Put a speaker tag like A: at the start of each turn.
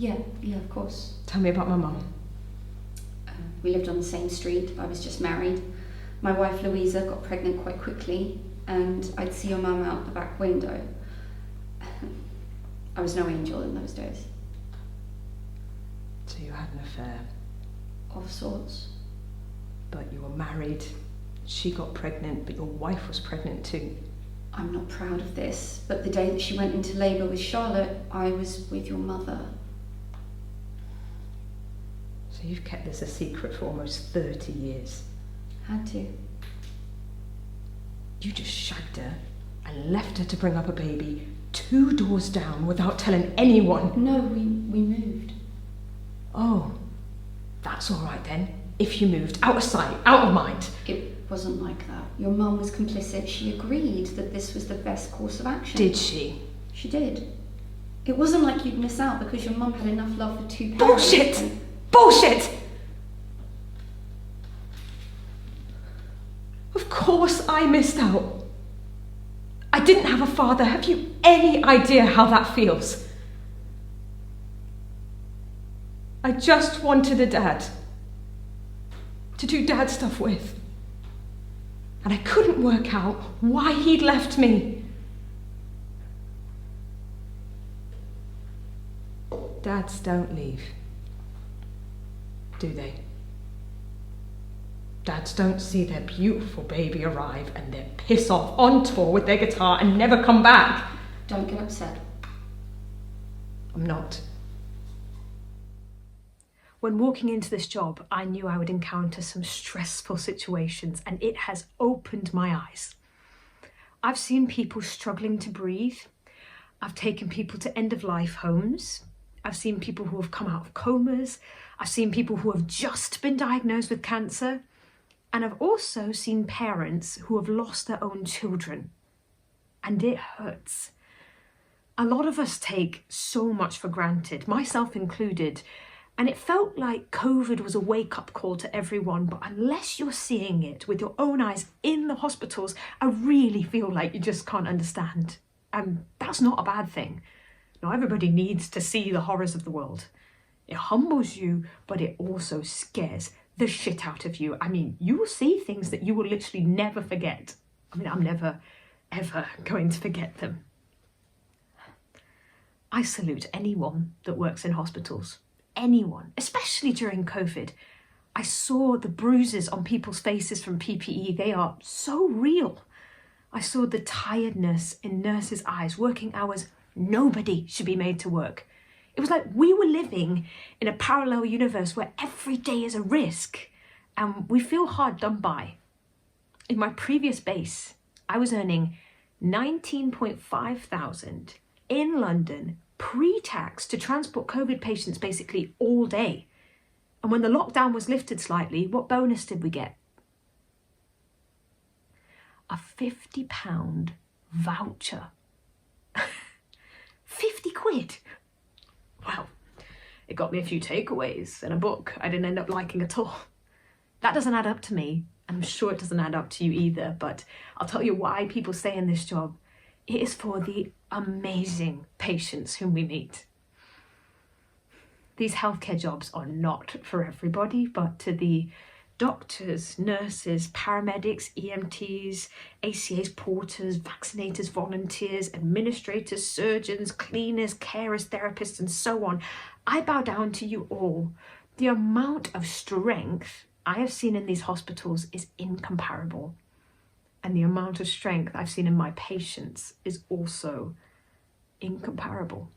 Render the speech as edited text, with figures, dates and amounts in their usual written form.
A: Yeah, of course.
B: Tell me about my mum.
A: We lived on the same street. I was just married. My wife Louisa got pregnant quite quickly, and I'd see your mum out the back window. I was no angel in those days.
B: So you had an affair?
A: Of sorts.
B: But you were married. She got pregnant, but your wife was pregnant too.
A: I'm not proud of this, but the day that she went into labour with Charlotte, I was with your mother.
B: So you've kept this a secret for almost 30 years.
A: Had to.
B: You just shagged her and left her to bring up a baby 2 doors down without telling anyone.
A: No, we moved.
B: Oh, that's all right then. If you moved, out of sight, out of mind.
A: It wasn't like that. Your mum was complicit. She agreed that this was the best course of action.
B: Did she?
A: She did. It wasn't like you'd miss out because your mum had enough love for 2 parents.
B: Bullshit! Bullshit! Of course I missed out. I didn't have a father. Have you any idea how that feels? I just wanted a dad to do dad stuff with. And I couldn't work out why he'd left me. Dads don't leave, do they? Dads don't see their beautiful baby arrive and then piss off on tour with their guitar and never come back.
A: Don't get upset.
B: I'm not.
C: When walking into this job, I knew I would encounter some stressful situations, and it has opened my eyes. I've seen people struggling to breathe. I've taken people to end-of-life homes. I've seen people who have come out of comas. I've seen people who have just been diagnosed with cancer. And I've also seen parents who have lost their own children. And it hurts. A lot of us take so much for granted, myself included. And it felt like COVID was a wake-up call to everyone, but unless you're seeing it with your own eyes in the hospitals, I really feel like you just can't understand. And that's not a bad thing. Not everybody needs to see the horrors of the world. It humbles you, but it also scares the shit out of you. I mean, you will see things that you will literally never forget. I mean, I'm never, ever going to forget them. I salute anyone that works in hospitals. Anyone, especially during COVID. I saw the bruises on people's faces from PPE. They are so real. I saw the tiredness in nurses' eyes, working hours nobody should be made to work. It was like we were living in a parallel universe where every day is a risk and we feel hard done by. In my previous base, I was earning 19.5 thousand in London pre-tax to transport COVID patients basically all day. And when the lockdown was lifted slightly, what bonus did we get? A £50 voucher. 50 quid. Well, it got me a few takeaways and a book I didn't end up liking at all. That doesn't add up to me. I'm sure it doesn't add up to you either, but I'll tell you why people stay in this job. It is for the amazing patients whom we meet. These healthcare jobs are not for everybody, but to the doctors, nurses, paramedics, EMTs, ACAs, porters, vaccinators, volunteers, administrators, surgeons, cleaners, carers, therapists, and so on, I bow down to you all. The amount of strength I have seen in these hospitals is incomparable. And the amount of strength I've seen in my patients is also incomparable.